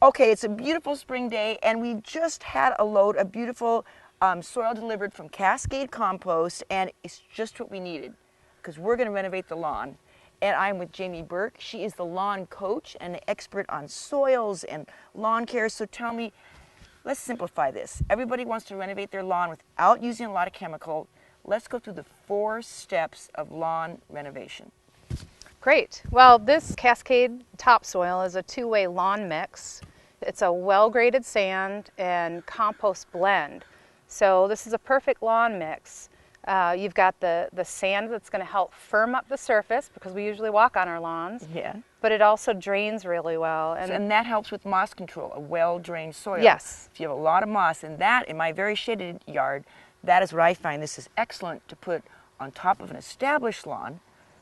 Okay, it's a beautiful spring day, and we just had a load of beautiful soil delivered from Cascade Compost, and it's just what we needed because we're going to renovate the lawn. And I'm with Jamie Burke. She is the lawn coach and an expert on soils and lawn care. So tell me, let's simplify this. Everybody wants to renovate their lawn without using a lot of chemical. Let's go through the 4 steps of lawn renovation. Great. Well, this Cascade topsoil is a 2-way lawn mix. It's a well-graded sand and compost blend. So this is a perfect lawn mix. You've got the sand that's going to help firm up the surface because we usually walk on our lawns. Yeah. But it also drains really well. And that helps with moss control, a well-drained soil. Yes. If you have a lot of moss, and that, in my very shaded yard, that is where I find this is excellent to put on top of an established lawn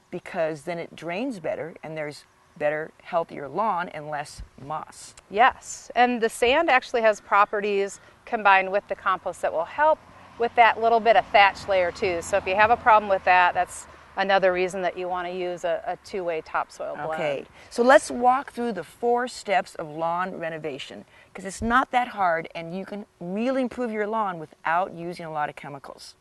because then it drains better and there's better, healthier lawn and less moss. Yes. And the sand actually has properties combined with the compost that will help with that little bit of thatch layer too. So if you have a problem with that, that's another reason that you want to use a 2-way topsoil blend. Okay, so let's walk through the 4 steps of lawn renovation because it's not that hard and you can really improve your lawn without using a lot of chemicals.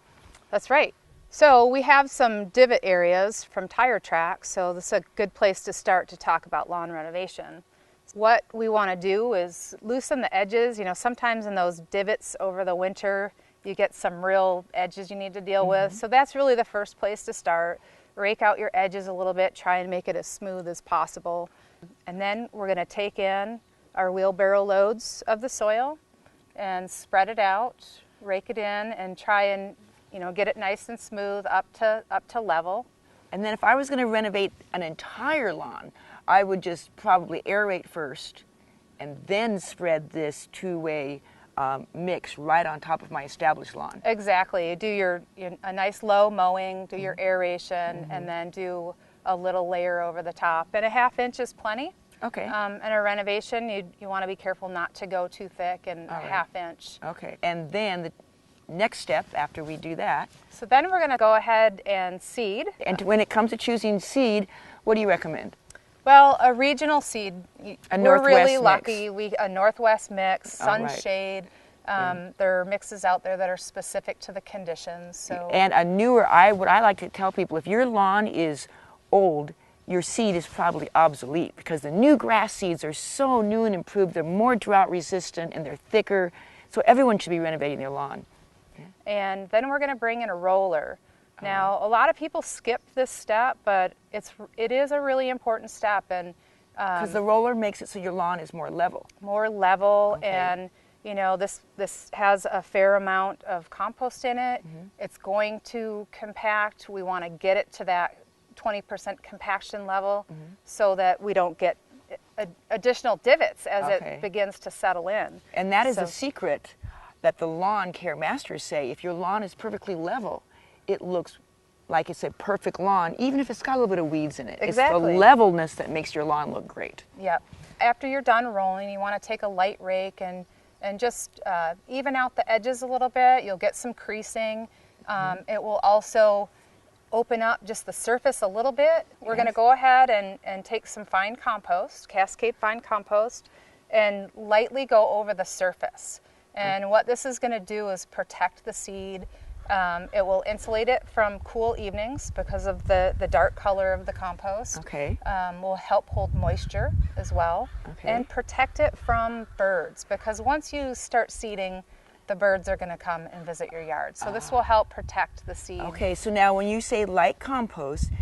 That's right. So we have some divot areas from tire tracks, so this is a good place to start to talk about lawn renovation. What we want to do is loosen the edges. You know, sometimes in those divots over the winter, you get some real edges you need to deal with. So that's really the first place to start. Rake out your edges a little bit, try and make it as smooth as possible. And then we're going to take in our wheelbarrow loads of the soil and spread it out, rake it in, and try and get it nice and smooth up to level. And then if I was going to renovate an entire lawn, I would just probably aerate first and then spread this 2-way mix right on top of my established lawn. Exactly. You do a nice low mowing, do your aeration, and then do a little layer over the top. And a 1/2 inch is plenty. Okay. In a renovation, you want to be careful not to go too thick, and a 1/2 inch. Okay. And then the next step after we do that. So then we're going to go ahead and seed. And when it comes to choosing seed, what do you recommend? Well, a regional seed. We're really lucky. Mix. A Northwest mix, sunshade. Right. There are mixes out there that are specific to the conditions. So. And a newer, what I like to tell people, if your lawn is old, your seed is probably obsolete because the new grass seeds are so new and improved. They're more drought resistant and they're thicker. So everyone should be renovating their lawn. And then we're going to bring in a roller. Now, a lot of people skip this step, but it is a really important step, and because the roller makes it so your lawn is more level. More level, and this has a fair amount of compost in it. It's going to compact. We want to get it to that 20% compaction level so that we don't get additional divots as it begins to settle in. And that is a secret that the lawn care masters say. If your lawn is perfectly level, it looks like it's a perfect lawn, even if it's got a little bit of weeds in it. Exactly. It's the levelness that makes your lawn look great. Yep. After you're done rolling, you want to take a light rake and just even out the edges a little bit. You'll get some creasing. It will also open up just the surface a little bit. We're going to go ahead and take some fine compost, Cascade fine compost, and lightly go over the surface. And what this is going to do is protect the seed. It will insulate it from cool evenings because of the dark color of the compost. Okay. Will help hold moisture as well. Okay. And protect it from birds because once you start seeding, the birds are going to come and visit your yard. So this will help protect the seed. Okay, so now when you say light compost,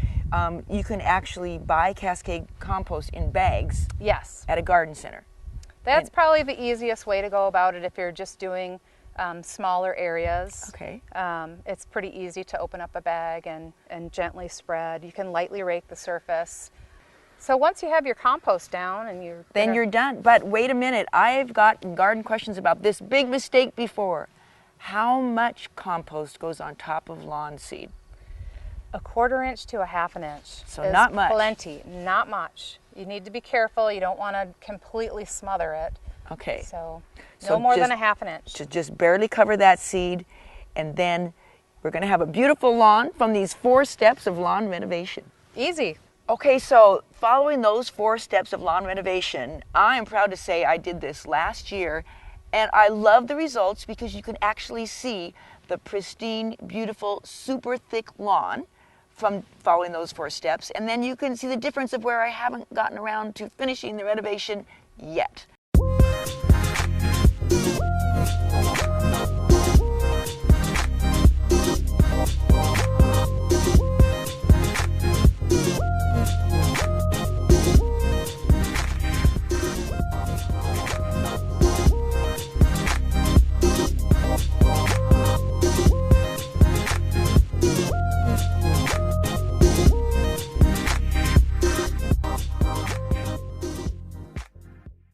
you can actually buy Cascade compost in bags. Yes. At a garden center. That's probably the easiest way to go about it if you're just doing smaller areas. Okay. It's pretty easy to open up a bag and gently spread. You can lightly rake the surface. So once you have your compost down and you're done. But wait a minute, I've got garden questions about this big mistake before. How much compost goes on top of lawn seed? 1/4 inch to a 1/2 inch. So not much. Plenty, not much. You need to be careful. You don't want to completely smother it. Okay. So no more than a 1/2 inch. To just barely cover that seed, and then we're going to have a beautiful lawn from these 4 steps of lawn renovation. Easy. Okay, so following those 4 steps of lawn renovation, I am proud to say I did this last year, and I love the results because you can actually see the pristine, beautiful, super thick lawn from following those 4 steps, and then you can see the difference of where I haven't gotten around to finishing the renovation yet.